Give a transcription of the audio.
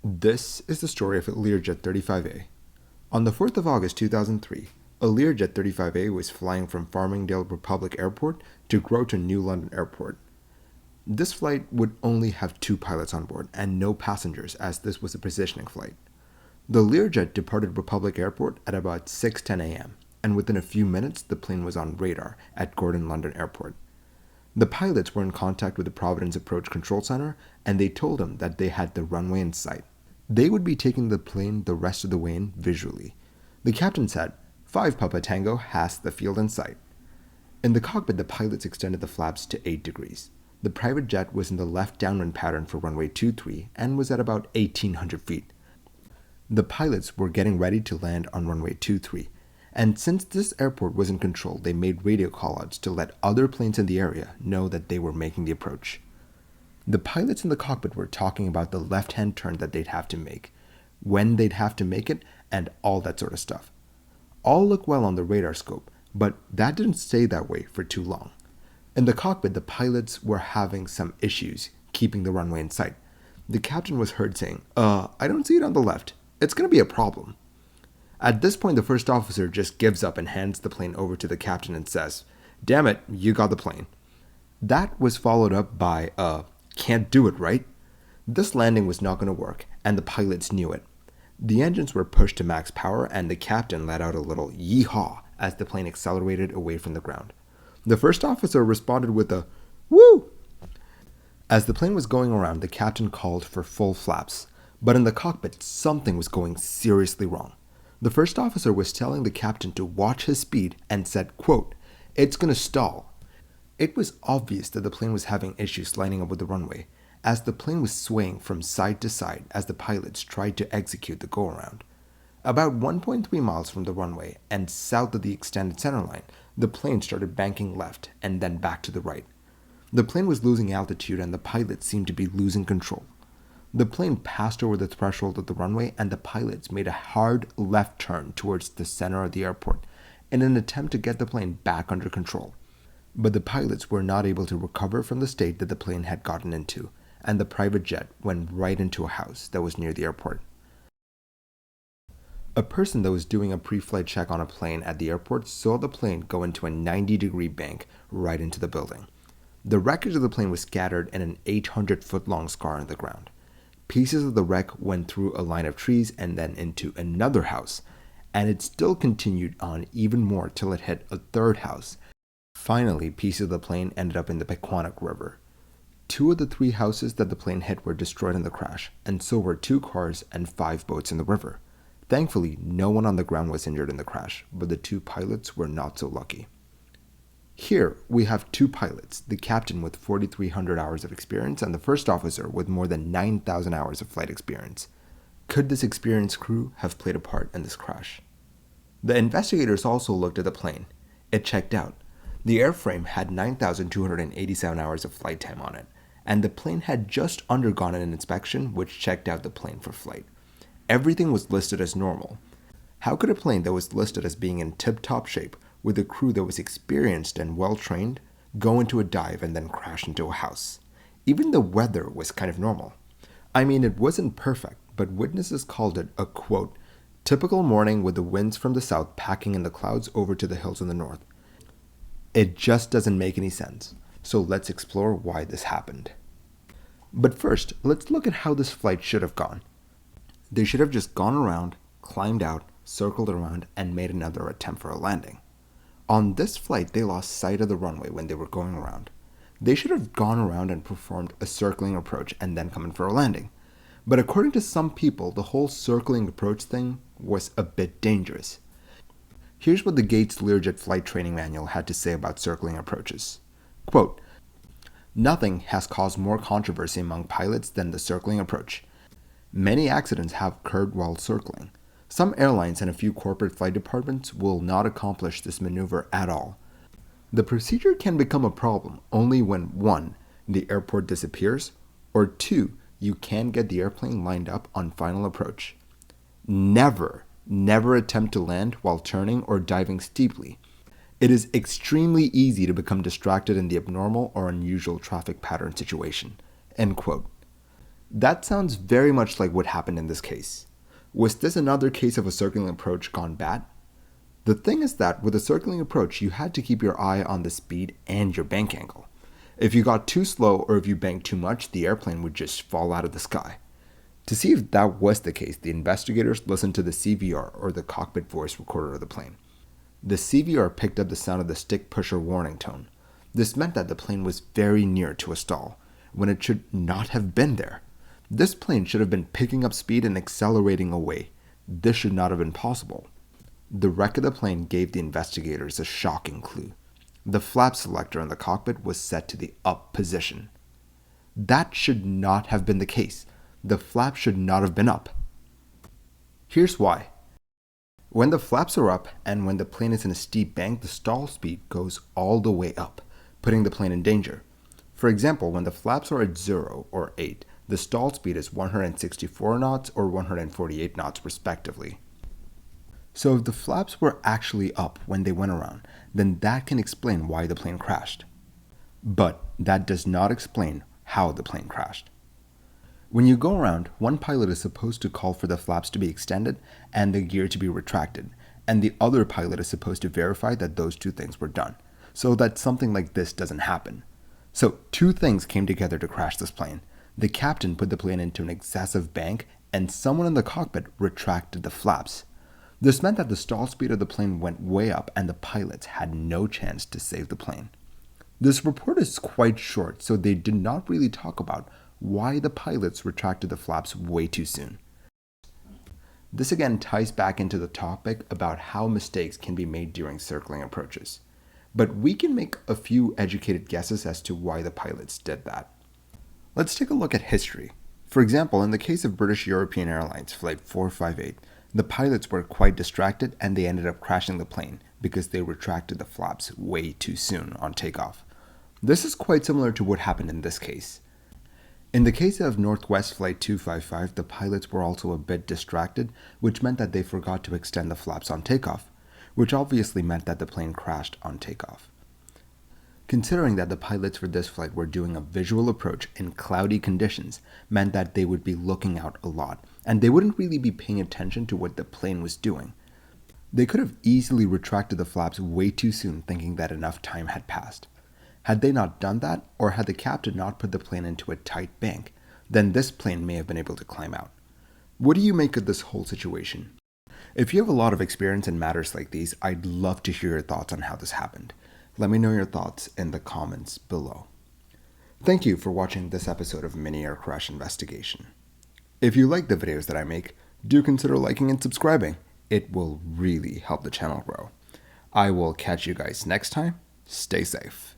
This is the story of a Learjet 35A. On the 4th of August 2003, a Learjet 35A was flying from Farmingdale Republic Airport to Groton, New London Airport. This flight would only have 2 pilots on board and no passengers, as this was a positioning flight. The Learjet departed Republic Airport at about 6:10 a.m., and within a few minutes the plane was on radar at Gorton, London Airport. The pilots were in contact with the Providence Approach Control Center, and they told them that they had the runway in sight. They would be taking the plane the rest of the way in visually. The captain said, 5 Papa Tango has the field in sight. In the cockpit, the pilots extended the flaps to 8 degrees. The private jet was in the left downwind pattern for runway 23 and was at about 1,800 feet. The pilots were getting ready to land on runway 23, and since this airport was in control, they made radio callouts to let other planes in the area know that they were making the approach. The pilots in the cockpit were talking about the left-hand turn that they'd have to make, when they'd have to make it, and all that sort of stuff. All looked well on the radar scope, but that didn't stay that way for too long. In the cockpit, the pilots were having some issues keeping the runway in sight. The captain was heard saying, I don't see it on the left. It's going to be a problem. At this point, the first officer just gives up and hands the plane over to the captain and says, damn it, you got the plane. That was followed up by can't do it, right? This landing was not going to work, and the pilots knew it. The engines were pushed to max power, and the captain let out a little yee-haw as the plane accelerated away from the ground. The first officer responded with a woo! As the plane was going around, the captain called for full flaps, but in the cockpit, something was going seriously wrong. The first officer was telling the captain to watch his speed and said, quote, it's going to stall. It was obvious that the plane was having issues lining up with the runway, as the plane was swaying from side to side as the pilots tried to execute the go-around. About 1.3 miles from the runway and south of the extended centerline, the plane started banking left and then back to the right. The plane was losing altitude and the pilots seemed to be losing control. The plane passed over the threshold of the runway and the pilots made a hard left turn towards the center of the airport in an attempt to get the plane back under control. But the pilots were not able to recover from the state that the plane had gotten into, and the private jet went right into a house that was near the airport. A person that was doing a pre-flight check on a plane at the airport saw the plane go into a 90-degree bank right into the building. The wreckage of the plane was scattered in an 800-foot-long scar on the ground. Pieces of the wreck went through a line of trees and then into another house, and it still continued on even more till it hit a third house. Finally, pieces of the plane ended up in the Pequannock River. 2 of the 3 houses that the plane hit were destroyed in the crash, and so were 2 cars and 5 boats in the river. Thankfully, no one on the ground was injured in the crash, but the 2 pilots were not so lucky. Here, we have 2 pilots, the captain with 4,300 hours of experience and the first officer with more than 9,000 hours of flight experience. Could this experienced crew have played a part in this crash? The investigators also looked at the plane. It checked out. The airframe had 9,287 hours of flight time on it, and the plane had just undergone an inspection which checked out the plane for flight. Everything was listed as normal. How could a plane that was listed as being in tip-top shape with a crew that was experienced and well-trained go into a dive and then crash into a house? Even the weather was kind of normal. I mean, it wasn't perfect, but witnesses called it a, quote, typical morning with the winds from the south packing in the clouds over to the hills in the north. It just doesn't make any sense, so let's explore why this happened. But first, let's look at how this flight should have gone. They should have just gone around, climbed out, circled around, and made another attempt for a landing. On this flight, they lost sight of the runway when they were going around. They should have gone around and performed a circling approach and then come in for a landing. But according to some people, the whole circling approach thing was a bit dangerous. Here's what the Gates Learjet Flight Training Manual had to say about circling approaches. Quote, nothing has caused more controversy among pilots than the circling approach. Many accidents have occurred while circling. Some airlines and a few corporate flight departments will not accomplish this maneuver at all. The procedure can become a problem only when 1. The airport disappears, or 2. You can get the airplane lined up on final approach. Never attempt to land while turning or diving steeply. It is extremely easy to become distracted in the abnormal or unusual traffic pattern situation. End quote. That sounds very much like what happened in this case. Was this another case of a circling approach gone bad? The thing is that with a circling approach, you had to keep your eye on the speed and your bank angle. If you got too slow or if you banked too much, the airplane would just fall out of the sky. To see if that was the case, the investigators listened to the CVR, or the cockpit voice recorder of the plane. The CVR picked up the sound of the stick pusher warning tone. This meant that the plane was very near to a stall, when it should not have been there. This plane should have been picking up speed and accelerating away. This should not have been possible. The wreck of the plane gave the investigators a shocking clue. The flap selector in the cockpit was set to the up position. That should not have been the case. The flap should not have been up. Here's why. When the flaps are up and when the plane is in a steep bank, the stall speed goes all the way up, putting the plane in danger. For example, when the flaps are at 0 or 8, the stall speed is 164 knots or 148 knots respectively. So if the flaps were actually up when they went around, then that can explain why the plane crashed. But that does not explain how the plane crashed. When you go around, one pilot is supposed to call for the flaps to be extended and the gear to be retracted, and the other pilot is supposed to verify that those two things were done, so that something like this doesn't happen. So two things came together to crash this plane. The captain put the plane into an excessive bank, and someone in the cockpit retracted the flaps. This meant that the stall speed of the plane went way up and the pilots had no chance to save the plane. This report is quite short, so they did not really talk about why the pilots retracted the flaps way too soon. This again ties back into the topic about how mistakes can be made during circling approaches. But we can make a few educated guesses as to why the pilots did that. Let's take a look at history. For example, in the case of British European Airlines Flight 458, the pilots were quite distracted and they ended up crashing the plane because they retracted the flaps way too soon on takeoff. This is quite similar to what happened in this case. In the case of Northwest Flight 255, the pilots were also a bit distracted, which meant that they forgot to extend the flaps on takeoff, which obviously meant that the plane crashed on takeoff. Considering that the pilots for this flight were doing a visual approach in cloudy conditions meant that they would be looking out a lot, and they wouldn't really be paying attention to what the plane was doing. They could have easily retracted the flaps way too soon, thinking that enough time had passed. Had they not done that, or had the captain not put the plane into a tight bank, then this plane may have been able to climb out. What do you make of this whole situation? If you have a lot of experience in matters like these, I'd love to hear your thoughts on how this happened. Let me know your thoughts in the comments below. Thank you for watching this episode of Mini Air Crash Investigation. If you like the videos that I make, do consider liking and subscribing. It will really help the channel grow. I will catch you guys next time. Stay safe.